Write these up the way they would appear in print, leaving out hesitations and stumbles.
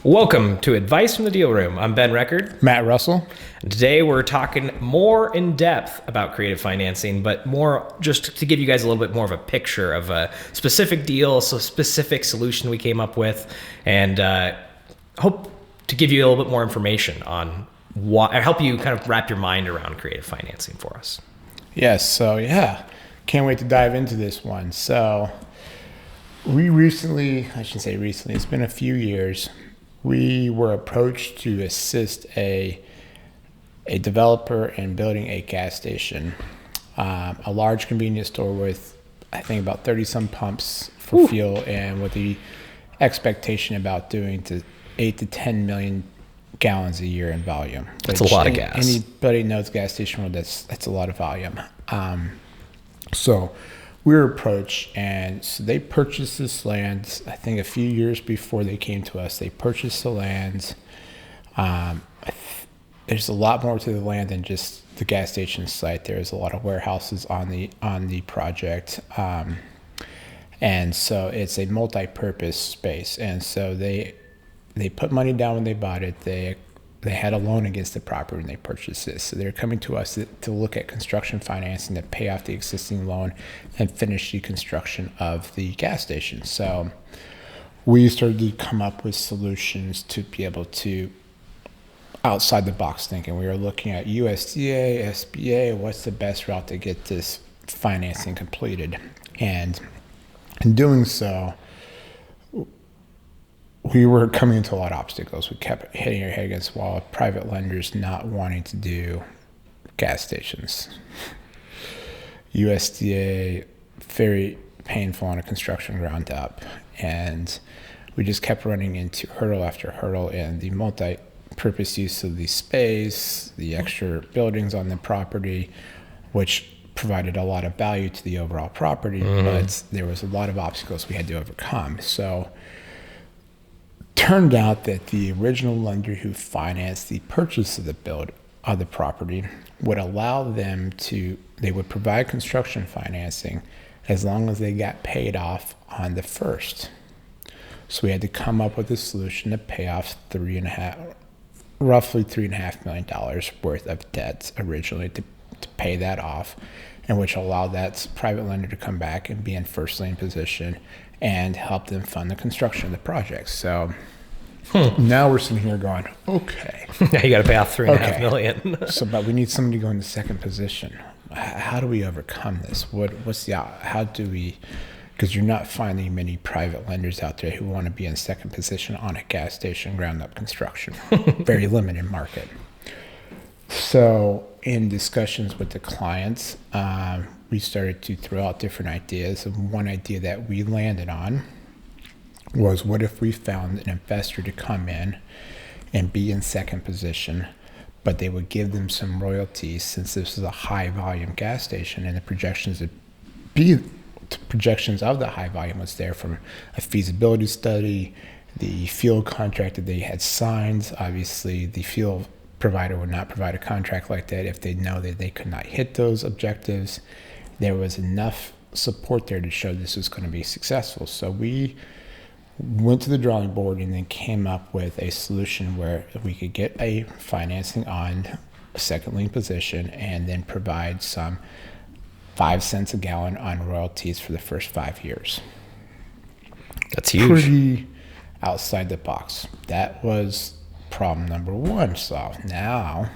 Welcome to Advice from the Deal Room. I'm Ben Record. Matt Russell. And today we're talking more in depth about creative financing, but more just to give you guys a little bit more of a picture of a specific deal, so specific solution we came up with, and hope to give you a little bit more information on what, help you kind of wrap your mind around creative financing for us. Yes, can't wait to dive into this one. So we recently, I shouldn't say recently, it's been a few years, we were approached to assist a developer in building a gas station, a large convenience store with, I think, about 30 some pumps for fuel, and with the expectation about doing to 8 to 10 million gallons a year in volume. That's a lot of gas. Anybody knows gas station world, that's a lot of volume. So we were approached, and so they purchased this land, I think a few years before they came to us. They purchased the land. There's a lot more to the land than just the gas station site. There's a lot of warehouses on the project. And so it's a multi-purpose space. And so they put money down when they bought it. They had a loan against the property when they purchased this. So they're coming to us to look at construction financing to pay off the existing loan and finish the construction of the gas station. So we started to come up with solutions to be able to outside the box thinking. We were looking at USDA, SBA, what's the best route to get this financing completed? And in doing so, we were coming into a lot of obstacles. We kept hitting our head against the wall with private lenders not wanting to do gas stations. USDA, very painful on a construction ground up. And we just kept running into hurdle after hurdle, and the multi-purpose use of the space, the extra buildings on the property, which provided a lot of value to the overall property, but there was a lot of obstacles we had to overcome. So turned out that the original lender who financed the purchase of the property would allow them to, they would provide construction financing as long as they got paid off on the first. So we had to come up with a solution to pay off roughly $3.5 million worth of debt originally to pay that off, and which allowed that private lender to come back and be in first lien position and help them fund the construction of the project. So now we're sitting here going, okay. Now you got to pay off $3.5 million. But we need somebody to go into second position. How do we overcome this? How do we, because you're not finding many private lenders out there who want to be in second position on a gas station ground up construction. Very limited market. So in discussions with the clients, we started to throw out different ideas. And one idea that we landed on was, what if we found an investor to come in and be in second position, but they would give them some royalties, since this is a high volume gas station, and the projections of the high volume was there from a feasibility study, the field contract that they had signed. Obviously, the field provider would not provide a contract like that if they know that they could not hit those objectives. There was enough support there to show this was going to be successful. So we went to the drawing board and then came up with a solution where we could get a financing on a second lien position and then provide some 5 cents a gallon on royalties for the first 5 years. That's huge. Pretty outside the box. That was problem number one solved. Now,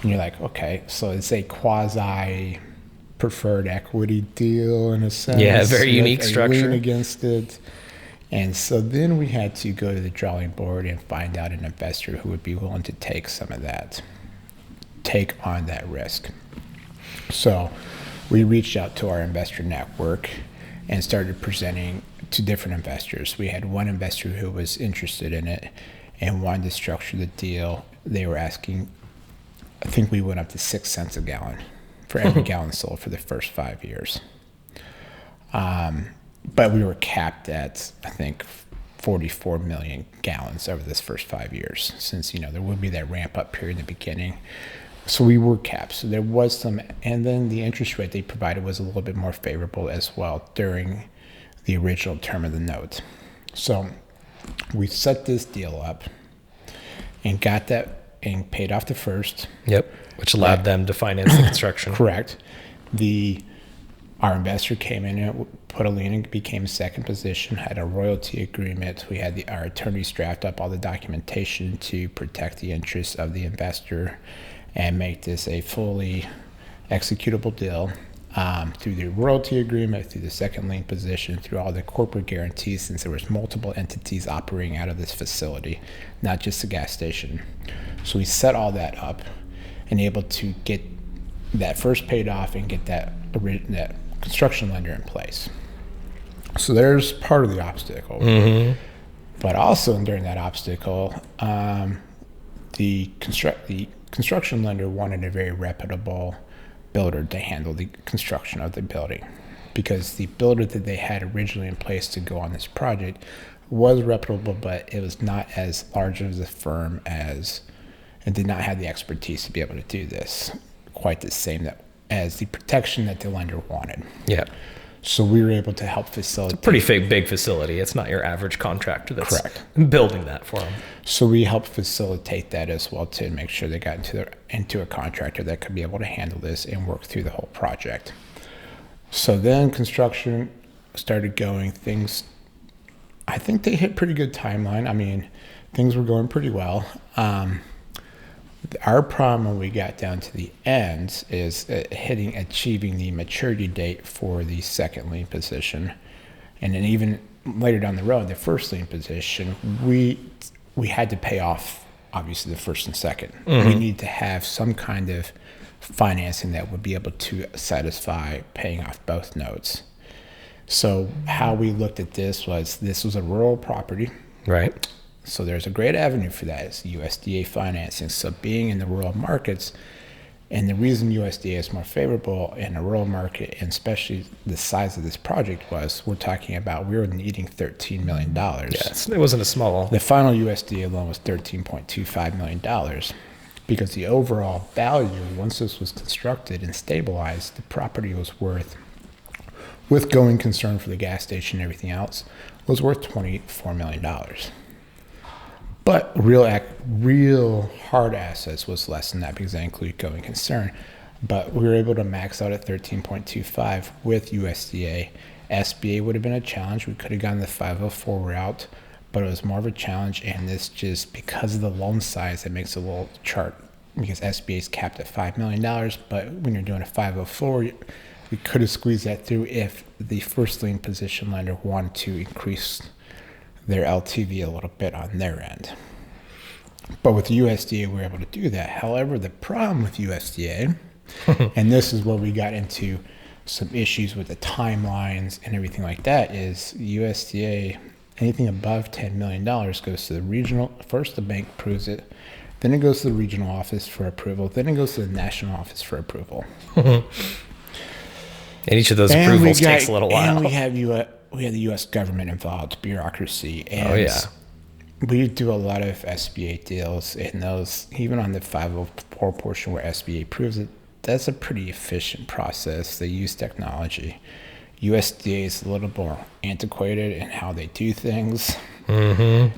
and you're like, okay, so it's a quasi preferred equity deal in a sense. Yeah, very unique structure. Lien against it. And so then we had to go to the drawing board and find out an investor who would be willing to take on that risk. So we reached out to our investor network and started presenting to different investors. We had one investor who was interested in it and wanted to structure the deal. They were asking, I think we went up to 6 cents a gallon for every gallon sold for the first 5 years. But we were capped at, I think, 44 million gallons over this first 5 years, since, there would be that ramp up period in the beginning. So we were capped. So there was some, and then the interest rate they provided was a little bit more favorable as well during the original term of the note. So We set this deal up and got that and paid off the first. Yep. Which allowed them to finance the construction. Correct. Our investor came in and put a lien and became second position, had a royalty agreement. We had our attorneys draft up all the documentation to protect the interests of the investor and make this a fully executable deal through the royalty agreement, through the second lien position, through all the corporate guarantees, since there was multiple entities operating out of this facility, not just the gas station. So we set all that up and able to get that first paid off and get that construction lender in place. So there's part of the obstacle. But also during that obstacle, the construction lender wanted a very reputable builder to handle the construction of the building, because the builder that they had originally in place to go on this project was reputable, but it was not as large of a firm and did not have the expertise to be able to do this quite the same as the protection that the lender wanted. Yeah. So we were able to help facilitate. It's a pretty big facility. It's not your average contractor that's building that for them. So we helped facilitate that as well to make sure they got into a contractor that could be able to handle this and work through the whole project. So then construction started going. I think they hit pretty good timeline. I mean, things were going pretty well. Our problem when we got down to the end is achieving the maturity date for the second lien position. And then even later down the road, the first lien position, we had to pay off, obviously, the first and second. We need to have some kind of financing that would be able to satisfy paying off both notes. So how we looked at this was a rural property. Right. So there's a great avenue for that is USDA financing. So being in the rural markets, and the reason USDA is more favorable in a rural market, and especially the size of this project we were needing $13 million. Yes, it wasn't a small. The final USDA loan was $13.25 million, because the overall value, once this was constructed and stabilized, the property was worth, with going concern for the gas station and everything else, was worth $24 million. But real hard assets was less than that, because that included going concern. But we were able to max out at 13.25 with USDA. SBA would have been a challenge. We could have gone the 504 route, but it was more of a challenge. And this just, because of the loan size, it makes a little chart, because SBA is capped at $5 million. But when you're doing a 504, we could have squeezed that through if the first lien position lender wanted to increase their LTV a little bit on their end. But with the USDA, we were able to do that. However, the problem with USDA, and this is where we got into some issues with the timelines and everything like that, is USDA, anything above $10 million goes to the regional. First, the bank approves it. Then it goes to the regional office for approval. Then it goes to the national office for approval. And each of those approvals takes a little while. And we have the U.S. government involved, bureaucracy. And oh, yeah. We do a lot of SBA deals, and those, even on the 504 portion where SBA approves it, that's a pretty efficient process. They use technology. USDA is a little more antiquated in how they do things. And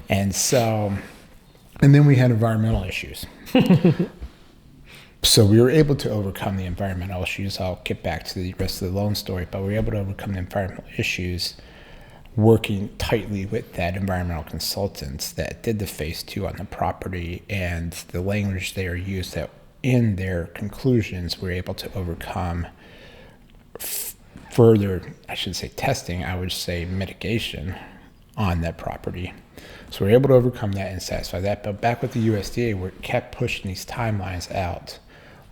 then we had environmental issues. So we were able to overcome the environmental issues. I'll get back to the rest of the loan story, but we were able to overcome the environmental issues working tightly with that environmental consultants that did the phase 2 on the property, and the language they are used that in their conclusions we're able to overcome further, I should say testing, I would say mitigation on that property. So we're able to overcome that and satisfy that. But back with the USDA, we kept pushing these timelines out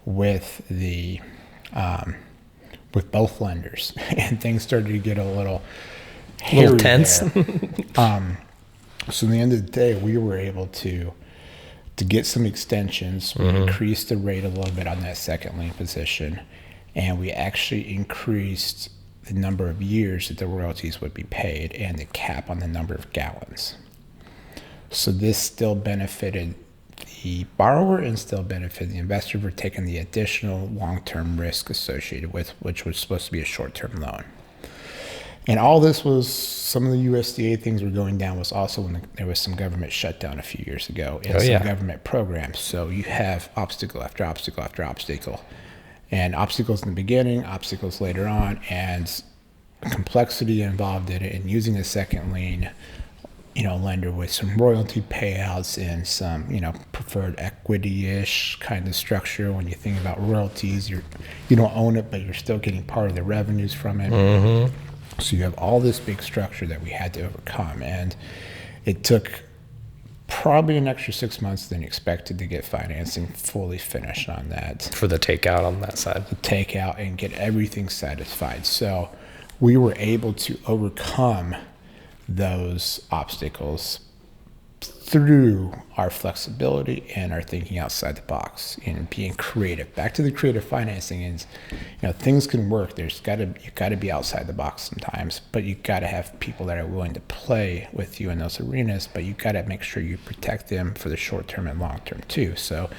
with with both lenders, and things started to get a little tense. So in the end of the day, we were able to get some extensions. We increased the rate a little bit on that second lien position, and we actually increased the number of years that the royalties would be paid and the cap on the number of gallons. So this still benefited the borrower and still benefited the investor for taking the additional long-term risk associated with which was supposed to be a short-term loan. And all this was, some of the USDA things were going down was also when there was some government shutdown a few years ago and some government programs. So you have obstacle after obstacle after obstacle, and obstacles in the beginning, obstacles later on, and complexity involved in it, and using a second lien, lender with some royalty payouts and some, preferred equity-ish kind of structure. When you think about royalties, you don't own it, but you're still getting part of the revenues from it. Mm-hmm. So you have all this big structure that we had to overcome, and it took probably an extra 6 months than expected to get financing fully finished on that. For the takeout on that side. The takeout and get everything satisfied. So we were able to overcome those obstacles through our flexibility and our thinking outside the box and being creative. Back to the creative financing is, things can work. You got to be outside the box sometimes, but you got to have people that are willing to play with you in those arenas, but you got to make sure you protect them for the short term and long term too. So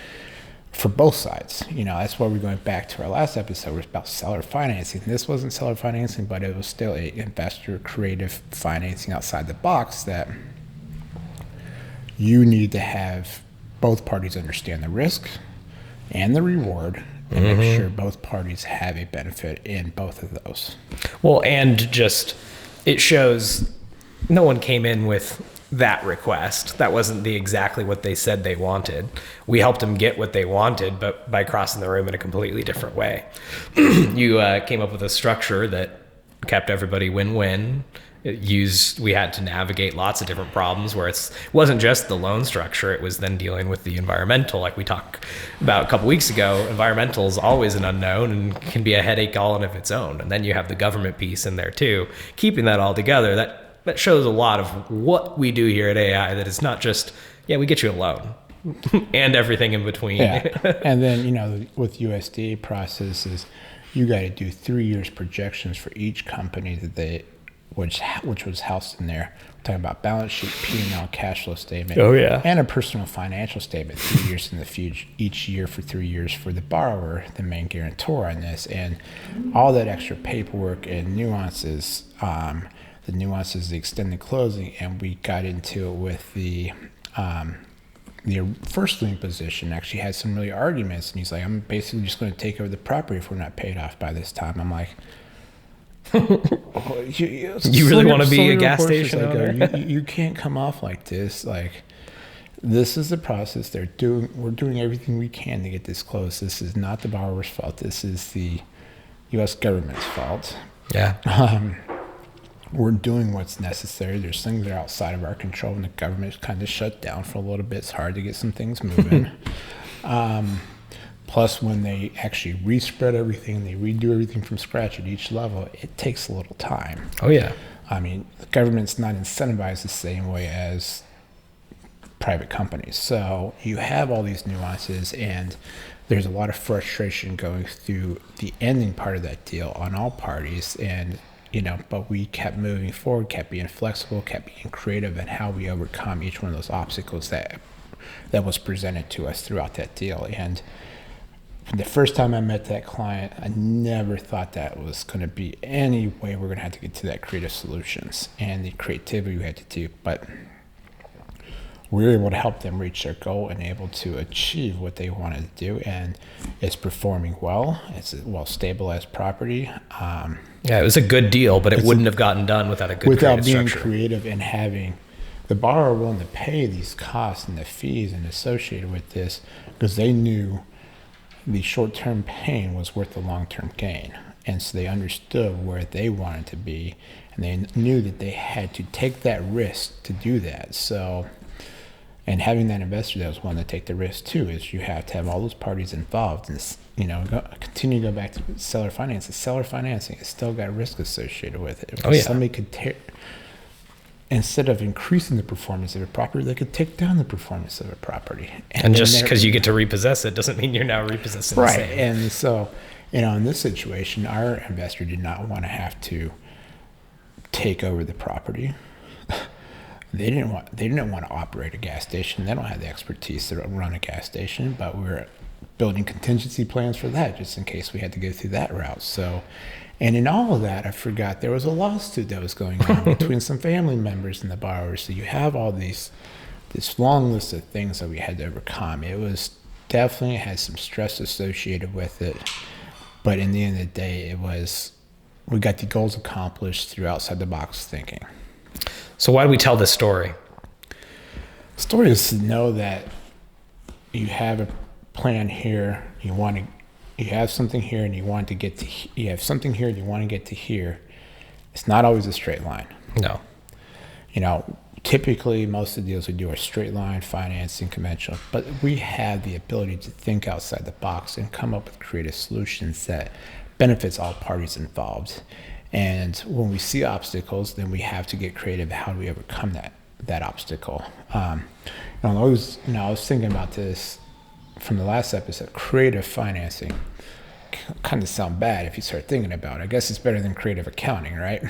for both sides, that's why we're going back to our last episode, was about seller financing. This wasn't seller financing, but it was still a investor creative financing outside the box that you need to have both parties understand the risk and the reward and make sure both parties have a benefit in both of those. Well, and just, it shows no one came in with that request. That wasn't exactly what they said they wanted. We helped them get what they wanted, but by crossing the room in a completely different way. You came up with a structure that kept everybody win-win. We had to navigate lots of different problems where it wasn't just the loan structure, it was then dealing with the environmental, like we talked about a couple weeks ago. Environmental is always an unknown and can be a headache all in of its own. And then you have the government piece in there too. Keeping that all together, that shows a lot of what we do here at AI, that it's not just, we get you a loan and everything in between. Yeah. And then, with USDA processes, you got to do 3 years projections for each company that which was housed in there. We're talking about balance sheet, P&L, cash flow statement, and a personal financial statement 3 years in the future, each year for 3 years for the borrower, the main guarantor on this, and all that extra paperwork and nuances, the extended closing, and we got into it with the first lien position. Actually had some really arguments, and he's like, I'm basically just going to take over the property if we're not paid off by this time. I'm like, you really want to be a gas station owner? You can't come off like this. Like, this is the process we're doing everything we can to get this closed. This is not the borrower's fault. This is the U.S. government's fault. Yeah. We're doing what's necessary. There's things that are outside of our control, and the government's kind of shut down for a little bit. It's hard to get some things moving. Plus, when they actually respread everything, they redo everything from scratch at each level, it takes a little time. Oh, yeah. I mean, the government's not incentivized the same way as private companies. So you have all these nuances, and there's a lot of frustration going through the ending part of that deal on all parties. And, but we kept moving forward, kept being flexible, kept being creative in how we overcome each one of those obstacles that was presented to us throughout that deal. And the first time I met that client, I never thought that was going to be any way we're going to have to get to that creative solutions and the creativity we had to do. But we were able to help them reach their goal and able to achieve what they wanted to do. And it's performing well. It's a well-stabilized property. It was a good deal, but it wouldn't have gotten done without a good without being structure. Creative and having the borrower willing to pay these costs and the fees and associated with this, because they knew the short-term pain was worth the long-term gain. And so they understood where they wanted to be, and they knew that they had to take that risk to do that. So, and having that investor that was willing to take the risk too, is you have to have all those parties involved. And, continue to go back to seller financing. Seller financing has still got risk associated with it. Somebody could instead of increasing the performance of a property, they could take down the performance of a property. And just because you get to repossess it doesn't mean you're now repossessing the same. Right. And so, in this situation, our investor did not want to have to take over the property. They didn't want to operate a gas station. They don't have the expertise to run a gas station, but we're building contingency plans for that, just in case we had to go through that route. So, and in all of that, I forgot there was a lawsuit that was going on between some family members and the borrowers. So you have all this long list of things that we had to overcome. It was definitely had some stress associated with it, but in the end of the day, we got the goals accomplished through outside the box thinking. So why do we tell this story? The story is to know that you have a plan here, you have something here and you want to get to, you have something here and you want to get to here. It's not always a straight line. No. Typically most of the deals we do are straight line financing, conventional, but we have the ability to think outside the box and come up with creative solutions that benefits all parties involved. And when we see obstacles, then we have to get creative. How do we overcome that obstacle? I was thinking about this from the last episode. Creative financing kind of sound bad if you start thinking about it. I guess it's better than creative accounting, right?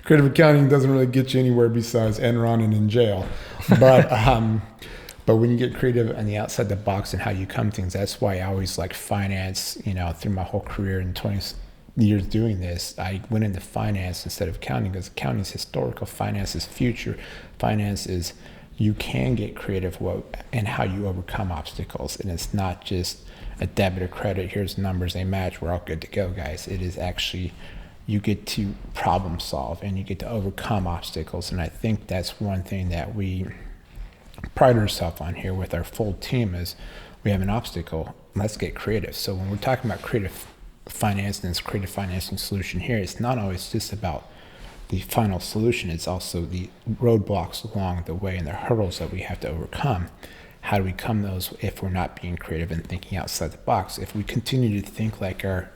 Creative accounting doesn't really get you anywhere besides Enron and in jail. But when you get creative on the outside the box and how you come things, that's why I always like finance. Through my whole career in 20 years doing this, I went into finance instead of accounting, because accounting is historical, finance is future. Finance is you can get creative in how you overcome obstacles, and it's not just a debit or credit. Here's numbers, they match, we're all good to go, guys. It is actually you get to problem solve and you get to overcome obstacles, and I think that's one thing that we pride ourselves on here with our full team is we have an obstacle, let's get creative. So when we're talking about creative financing, this creative financing solution here, it's not always just about the final solution, it's also the roadblocks along the way and the hurdles that we have to overcome. How do we come those if we're not being creative and thinking outside the box? If we continue to think like our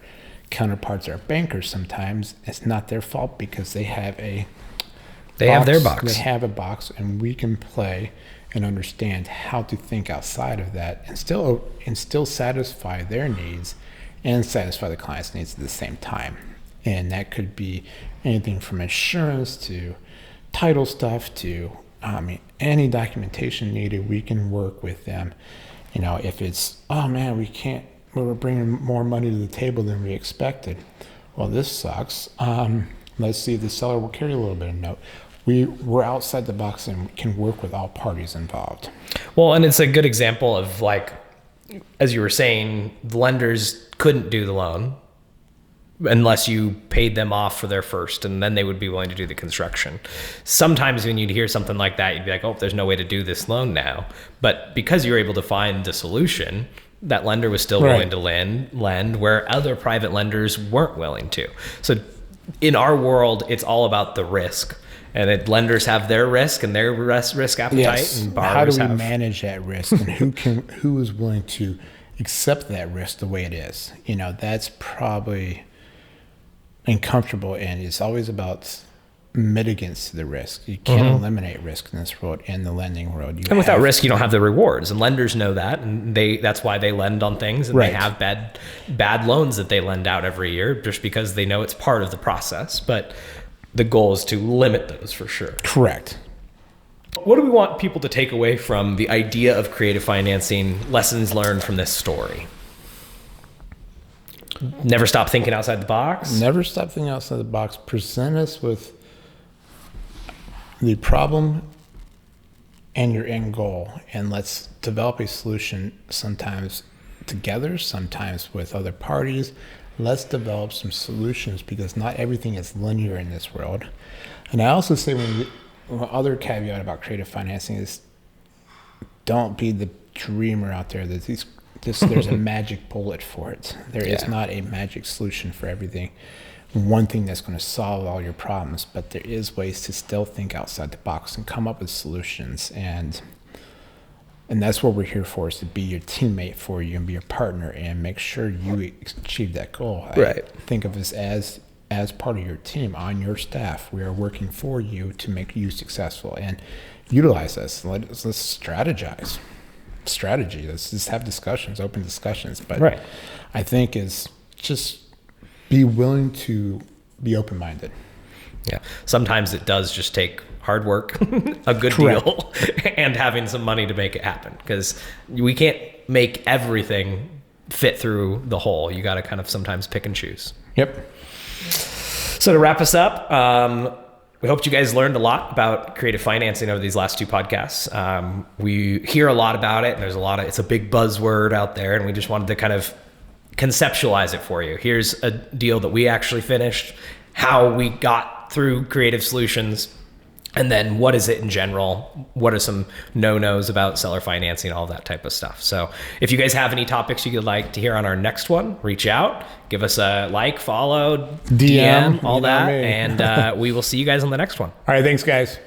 counterparts are bankers, sometimes it's not their fault, because they have their box. They have a box, and we can play and understand how to think outside of that and still satisfy their needs and satisfy the client's needs at the same time. And that could be anything from insurance to title stuff to any documentation needed. We can work with them. If it's, oh man, we're bringing more money to the table than we expected. Well, this sucks. Let's see if the seller will carry a little bit of note. We're outside the box and can work with all parties involved. Well, and it's a good example of, like, as you were saying, the lenders couldn't do the loan unless you paid them off for their first, and then they would be willing to do the construction. Sometimes when you'd hear something like that, you'd be like, oh, there's no way to do this loan now. But because you were able to find the solution, that lender was still willing to lend where other private lenders weren't willing to. So in our world, it's all about the risk. And lenders have their risk and their risk appetite. Yes. And borrowers how do we manage that risk, and who is willing to accept that risk the way it is? That's probably uncomfortable, and it's always about mitigants to the risk. You can't eliminate risk in this world, in the lending world. And without risk, you don't have the rewards, and lenders know that, and that's why they lend on things, and they have bad loans that they lend out every year, just because they know it's part of the process. But the goal is to limit those for sure. Correct. What do we want people to take away from the idea of creative financing, lessons learned from this story? Never stop thinking outside the box. Never stop thinking outside the box. Present us with the problem and your end goal, and let's develop a solution, sometimes together, sometimes with other parties. Let's develop some solutions, because not everything is linear in this world. And I also say other caveat about creative financing is don't be the dreamer out there that there's a magic bullet for it. There is not a magic solution for everything. One thing that's going to solve all your problems, but there is ways to still think outside the box and come up with solutions. And that's what we're here for, is to be your teammate for you and be your partner and make sure you achieve that goal. Right. I think of us as part of your team, on your staff. We are working for you to make you successful, and utilize us. Let's strategize. Strategy. Let's just have discussions, open discussions. But I think is just be willing to be open-minded. Yeah. Sometimes it does just take hard work, a good deal, and having some money to make it happen. Because we can't make everything fit through the hole. You got to kind of sometimes pick and choose. Yep. So to wrap us up, we hope you guys learned a lot about creative financing over these last 2 podcasts. We hear a lot about it, and it's a big buzzword out there, and we just wanted to kind of conceptualize it for you. Here's a deal that we actually finished, how we got through creative solutions, and then what is it in general? What are some no-nos about seller financing, all that type of stuff. So if you guys have any topics you'd like to hear on our next one, reach out, give us a like, follow, DM all that, and we will see you guys on the next one. All right, thanks guys.